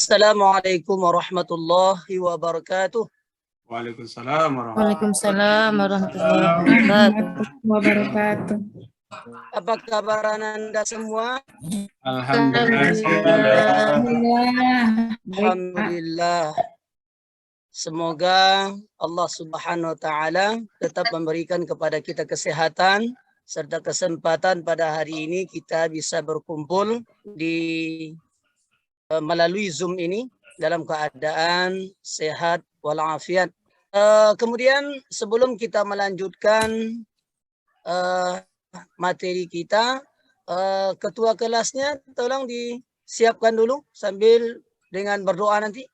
Assalamualaikum warahmatullahi wabarakatuh. Waalaikumsalam Waalaikumsalam warahmatullahi wabarakatuh. Apa kabar Anda semua? Alhamdulillah. Alhamdulillah. Semoga Allah Subhanahu wa taala tetap memberikan kepada kita kesehatan serta kesempatan pada hari ini kita bisa berkumpul di melalui Zoom ini dalam keadaan sehat walafiat. Kemudian sebelum kita melanjutkan materi kita, ketua kelasnya tolong disiapkan dulu sambil dengan berdoa nanti.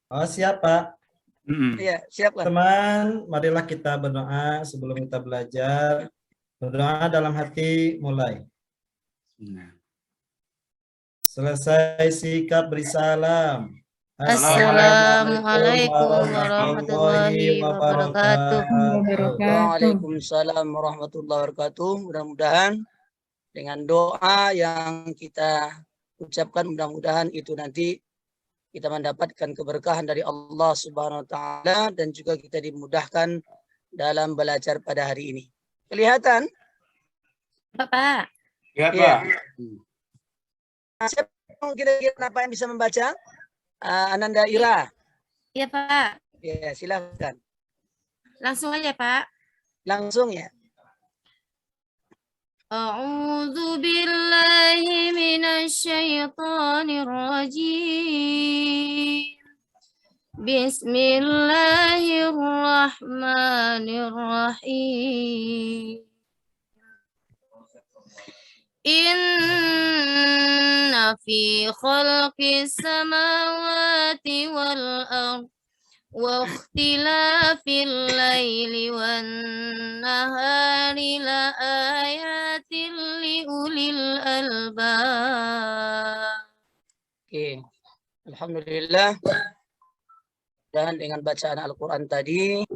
Oh, siap, Pak. Iya, siapkan. Teman, marilah kita berdoa sebelum kita belajar. Berdoa dalam hati, mulai. Selesai sikap beri salam. Assalamualaikum warahmatullahi wabarakatuh. Waalaikumsalam warahmatullahi wabarakatuh. Mudah-mudahan dengan doa yang kita ucapkan, mudah-mudahan itu nanti kita mendapatkan keberkahan dari Allah Subhanahu wa taala dan juga kita dimudahkan dalam belajar pada hari ini. Kelihatan? Bapak. Ya, Iya. Pak. Siapa kira-kira apa yang bisa membaca? Ananda Ira. Iya, Pak. Ya, silakan. Langsung aja, Pak. Langsung ya. A'udzu billahi minasyaitonir rajim. Bismillahirrahmanirrahim. Inna fi khalqis samawati wal ardh wa ikhtilafil laili wan nahari la ayatin li ulil albab. Oke. Alhamdulillah. Dan dengan bacaan Al-Quran tadi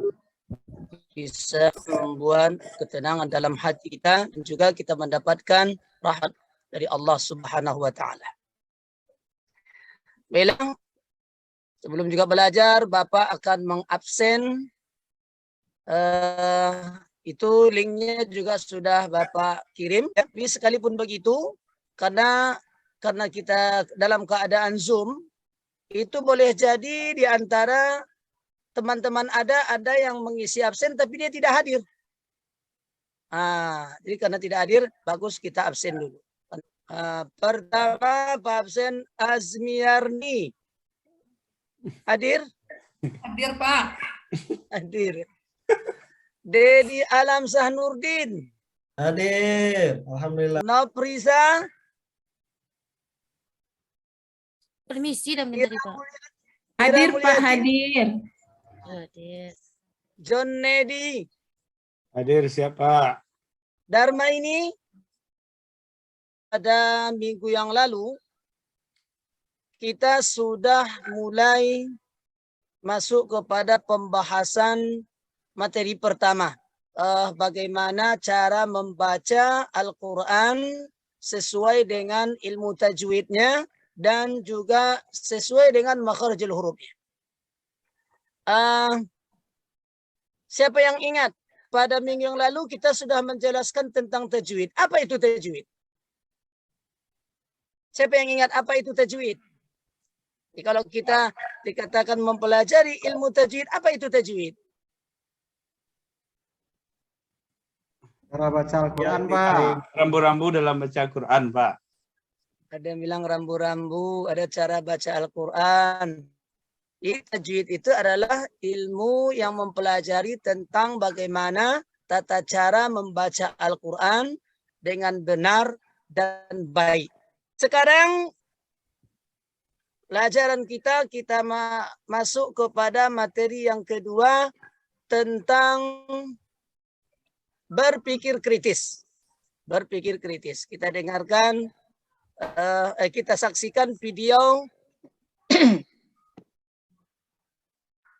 bisa membuat ketenangan dalam hati kita dan juga kita mendapatkan rahmat dari Allah Subhanahu wa taala. Baiklah, sebelum juga belajar, Bapak akan mengabsen itu linknya juga sudah Bapak kirim. Tapi sekalipun begitu, karena kita dalam keadaan Zoom, itu boleh jadi di antara teman-teman ada yang mengisi absen tapi dia tidak hadir. Jadi karena tidak hadir, bagus kita absen dulu. Pertama, Pak absen Azmiarni. Hadir? Hadir, Pak. Hadir. Dedi Alam Sahnurdin. Hadir. Alhamdulillah. Noprisa. Permisi dan bentar, Pak. Hadir, Pak, hadir. Hadir. John Nedi. Hadir siapa? Dharma ini pada minggu yang lalu kita sudah mulai masuk kepada pembahasan materi pertama. Bagaimana cara membaca Al-Quran sesuai dengan ilmu tajwidnya dan juga sesuai dengan makharijul hurufnya. Siapa yang ingat? Pada minggu yang lalu kita sudah menjelaskan tentang tajwid. Apa itu tajwid? Siapa yang ingat apa itu tajwid? Jadi kalau kita dikatakan mempelajari ilmu tajwid, apa itu tajwid? Cara baca Al-Quran, Pak. Rambu-rambu dalam baca Al-Quran, Pak. Ada yang bilang rambu-rambu, ada cara baca Al-Quran. Tajwid itu adalah ilmu yang mempelajari tentang bagaimana tata cara membaca Al-Quran dengan benar dan baik. Sekarang pelajaran kita masuk kepada materi yang kedua tentang berpikir kritis. Berpikir kritis. Kita dengarkan, kita saksikan video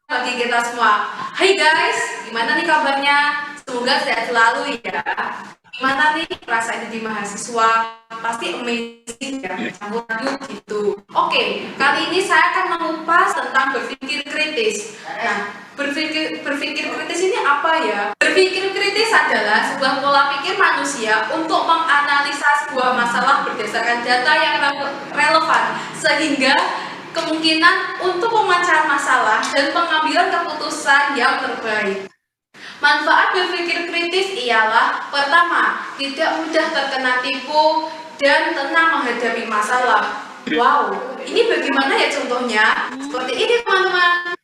Bagi kita semua. Hai guys, gimana nih kabarnya? Semoga sehat selalu ya. Gimana nih rasa jadi mahasiswa? Pasti amazing ya, campur aduk gitu. Oke, kali ini saya akan mengupas tentang berpikir kritis. Nah, berpikir kritis ini apa ya? Berpikir kritis adalah sebuah pola pikir manusia untuk menganalisa sebuah masalah berdasarkan data yang relevan, sehingga kemungkinan untuk pemecahan masalah dan pengambilan keputusan yang terbaik. Manfaat berpikir kritis ialah pertama, tidak mudah terkena tipu dan tenang menghadapi masalah. Wow, ini bagaimana ya contohnya? Seperti ini teman-teman.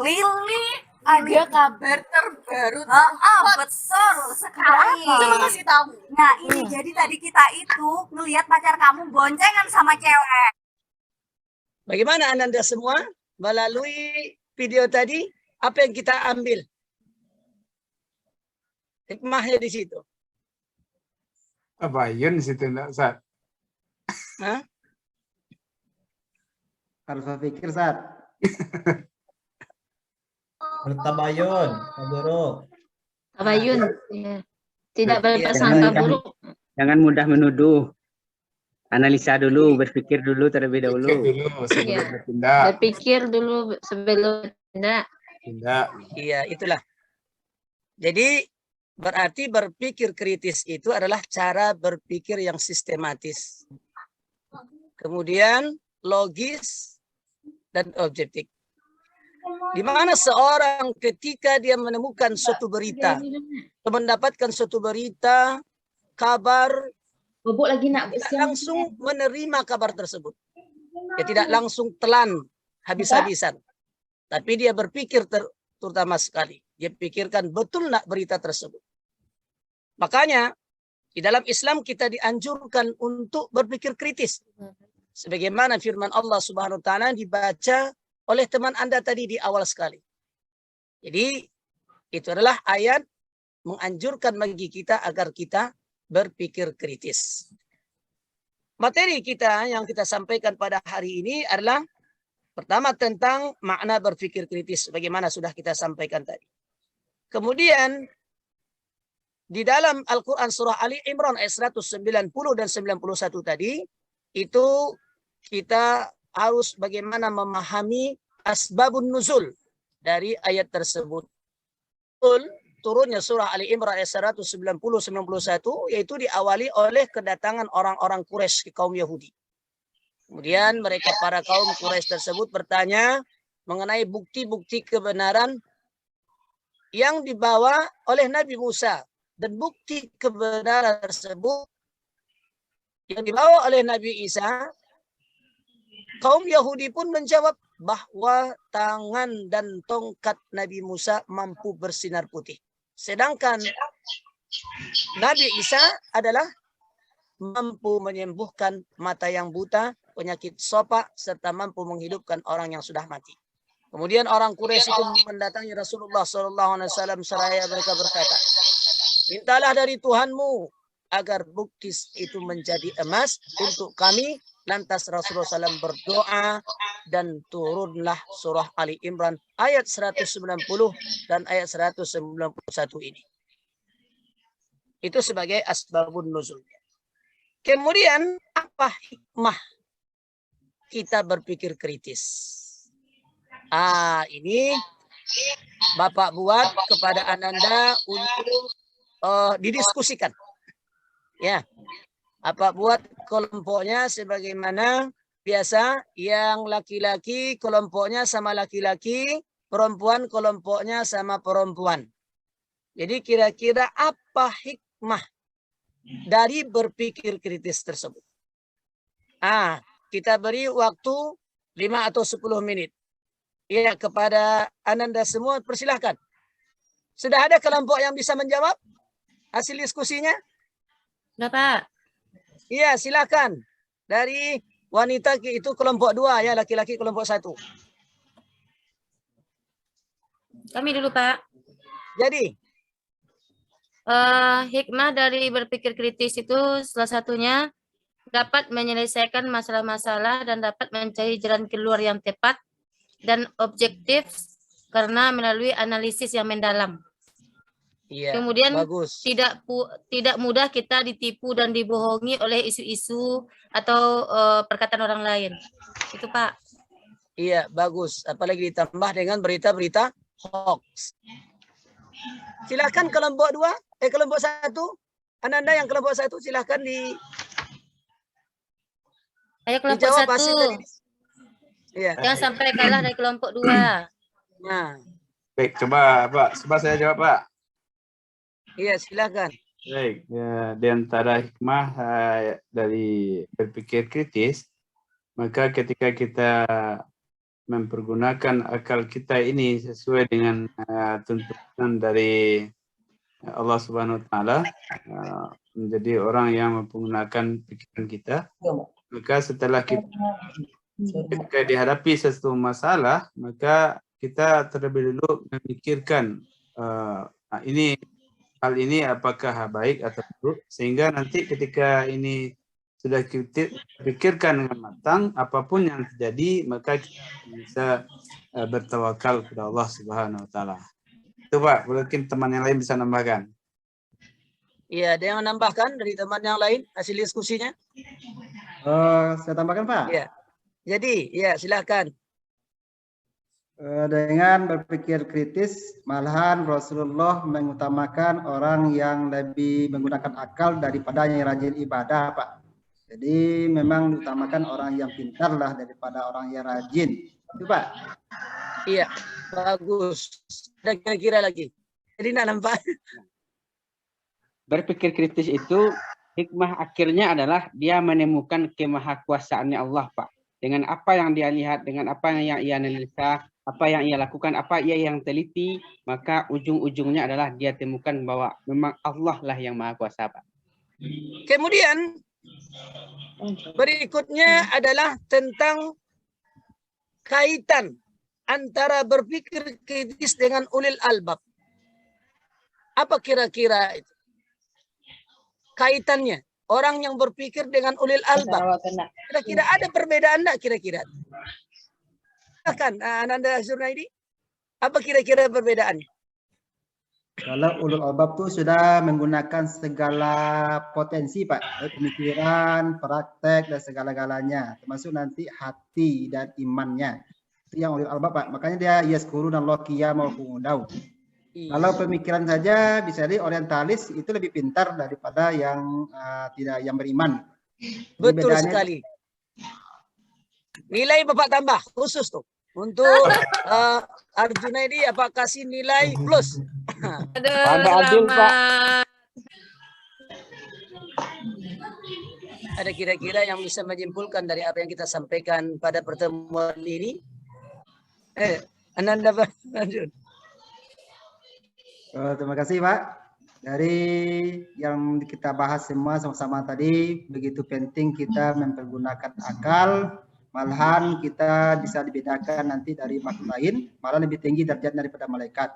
Lili, ada kabar terbaru. Betul sekali. Coba kasih tahu. Nah, ini jadi tadi kita itu ngelihat pacar kamu boncengan sama cewek. Bagaimana Anda semua melalui video tadi? Apa yang kita ambil? Hikmahnya di situ. Tabayun situ enggak, Ustaz? Hah? Harus berpikir, Sat. Bertabayun, Pak Guru. Tabayun. Ya. Tidak Iya, berprasangka buruk. Jangan mudah menuduh. Analisa dulu, berpikir dulu terlebih Pikir dahulu. dulu sebelum Iya. bertindak. Berpikir dulu sebelum bertindak. Tindak. Iya, itulah. Jadi berarti berpikir kritis itu adalah cara berpikir yang sistematis. Kemudian logis dan objektif. Di mana seorang ketika dia menemukan suatu berita, mendapatkan suatu berita, kabar, Bobok lagi nak tidak langsung menerima kabar tersebut. Dia tidak langsung telan habis-habisan. Tapi dia berpikir terutama sekali. Dia pikirkan betul nak berita tersebut. Makanya di dalam Islam kita dianjurkan untuk berpikir kritis. Sebagaimana firman Allah Subhanahu wa taala dibaca oleh teman Anda tadi di awal sekali. Jadi itu adalah ayat menganjurkan bagi kita agar kita berpikir kritis. Materi kita yang kita sampaikan pada hari ini adalah pertama tentang makna berpikir kritis, bagaimana sudah kita sampaikan tadi. Kemudian di dalam Al-Quran surah Ali Imran ayat 190 dan 91 tadi, itu kita harus bagaimana memahami asbabun nuzul dari ayat tersebut. Turunnya surah Ali Imran ayat 190-91 yaitu diawali oleh kedatangan orang-orang Quraisy ke kaum Yahudi. Kemudian mereka para kaum Quraisy tersebut bertanya mengenai bukti-bukti kebenaran yang dibawa oleh Nabi Musa, dan bukti kebenaran tersebut yang dibawa oleh Nabi Isa. Kaum Yahudi pun menjawab bahwa tangan dan tongkat Nabi Musa mampu bersinar putih. Sedangkan Nabi Isa adalah mampu menyembuhkan mata yang buta, penyakit sopak, serta mampu menghidupkan orang yang sudah mati. Kemudian orang Quraisy itu mendatangi Rasulullah SAW seraya mereka berkata, mintalah dari Tuhanmu agar bukti itu menjadi emas untuk kami. Lantas Rasulullah SAW berdoa dan turunlah surah Ali Imran ayat 190 dan ayat 191 ini. Itu sebagai asbabun nuzul. Kemudian apa hikmah kita berpikir kritis? Ini Bapak buat kepada Ananda untuk didiskusikan. Ya. Apa buat kelompoknya sebagaimana biasa, yang laki-laki kelompoknya sama laki-laki, perempuan kelompoknya sama perempuan. Jadi kira-kira apa hikmah dari berpikir kritis tersebut? Kita beri waktu 5 atau 10 menit. Ya, kepada Ananda semua persilahkan. Sudah ada kelompok yang bisa menjawab hasil diskusinya? Bapak. Iya, silakan. Dari wanita itu kelompok 2 ya, laki-laki kelompok 1. Kami dulu, Pak. Jadi, hikmah dari berpikir kritis itu salah satunya dapat menyelesaikan masalah-masalah dan dapat mencari jalan keluar yang tepat dan objektif karena melalui analisis yang mendalam. Iya, Kemudian bagus. tidak mudah kita ditipu dan dibohongi oleh isu-isu atau perkataan orang lain. Itu Pak. Iya, bagus. Apalagi ditambah dengan berita-berita hoax. Silakan kelompok 2, kelompok 1. Ananda yang kelompok 1 silakan Ayo kelompok dijawab 1. hasil dari. Iya. Jangan sampai kalah dari kelompok 2. Nah, Baik, coba Pak. Coba saya jawab Pak. iya silakan. Baik, ya, di antara hikmah dari berpikir kritis, maka ketika kita mempergunakan akal kita ini sesuai dengan tuntunan dari Allah Subhanahu wa Ta'ala, menjadi orang yang menggunakan pikiran kita, maka setelah ketika dihadapi sesuatu masalah, maka kita terlebih dulu memikirkan hal ini apakah baik atau buruk, sehingga nanti ketika ini sudah kita pikirkan dengan matang, apapun yang terjadi, maka kita bisa bertawakal kepada Allah Subhanahu wa Ta'ala. Itu Pak, mungkin teman yang lain bisa nambahkan. Iya, ada yang menambahkan dari teman yang lain hasil diskusinya? Saya tambahkan Pak. Iya. Jadi, ya silakan. Dengan berpikir kritis, malahan Rasulullah mengutamakan orang yang lebih menggunakan akal daripada yang rajin ibadah, Pak. Jadi memang diutamakan orang yang pintar lah daripada orang yang rajin. Itu Pak. Iya, bagus. Ada kira-kira lagi. Jadi nak nampak. Berpikir kritis itu hikmah akhirnya adalah dia menemukan kemahakuasaannya Allah, Pak. Dengan apa yang dia lihat, dengan apa yang ia analisa, apa yang ia lakukan, apa ia yang teliti, maka ujung-ujungnya adalah dia temukan bahwa memang Allah lah yang maha kuasa, Pak. Kemudian berikutnya adalah tentang kaitan antara berpikir kritis dengan ulil albab. Apa kira-kira itu? Kaitannya orang yang berpikir dengan ulil albab. Kira-kira ada perbedaan enggak kira-kira? Silakan Ananda Zurnaidi. Apa kira-kira perbedaannya? Kalau ulul albab itu sudah menggunakan segala potensi Pak, pemikiran, praktek dan segala-galanya, termasuk nanti hati dan imannya. Itu yang ulul albab Pak. Makanya dia yazkurun Allah qiyam wa qu'udan. Kalau pemikiran saja bisa jadi orientalis itu lebih pintar daripada yang tidak yang beriman. Betul sekali. Nilai Bapak tambah khusus tuh untuk Arjuna ini apa kasih nilai plus. Aduh, selamat. Ada kira-kira yang bisa menyimpulkan dari apa yang kita sampaikan pada pertemuan ini? Ananda lanjut. Terima kasih Pak. Dari yang kita bahas semua sama-sama tadi, begitu penting kita mempergunakan akal, malahan kita bisa dibedakan nanti dari makhluk lain, malah lebih tinggi derajatnya daripada malaikat.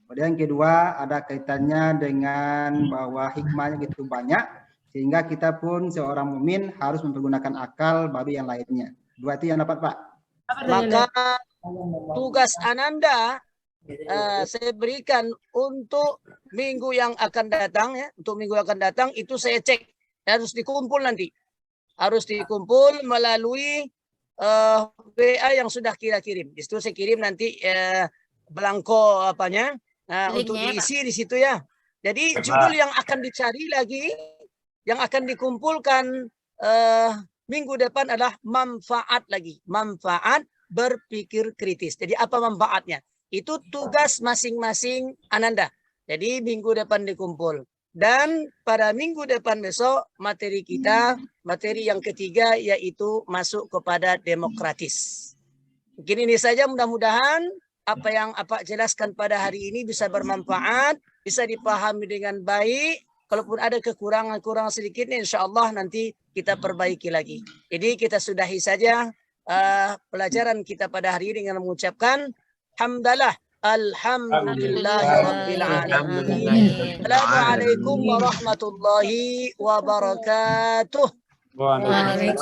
Kemudian yang kedua ada kaitannya dengan bahwa hikmahnya gitu banyak, sehingga kita pun seorang mukmin harus mempergunakan akal bagi yang lainnya. Dua itu yang dapat Pak. Maka tugas Ananda saya berikan untuk minggu yang akan datang ya, untuk minggu yang akan datang itu saya cek harus dikumpul nanti, harus dikumpul melalui WA yang sudah kita kirim. Di situ saya kirim nanti belangko apanya untuk diisi di situ ya. Jadi judul yang akan dicari lagi, yang akan dikumpulkan minggu depan adalah manfaat lagi, manfaat berpikir kritis. Jadi apa manfaatnya? Itu tugas masing-masing Ananda. Jadi minggu depan dikumpul. Dan pada minggu depan besok materi kita, materi yang ketiga yaitu masuk kepada demokratis. Mungkin ini saja, mudah-mudahan apa yang Pak jelaskan pada hari ini bisa bermanfaat, bisa dipahami dengan baik. Kalaupun ada kekurangan sedikit, insya Allah nanti kita perbaiki lagi. Jadi kita sudahi saja pelajaran kita pada hari ini dengan mengucapkan Hamdalah, alhamdulillahirabbil alamin. Assalamualaikum warahmatullahi wabarakatuh. Waalaikumsalam.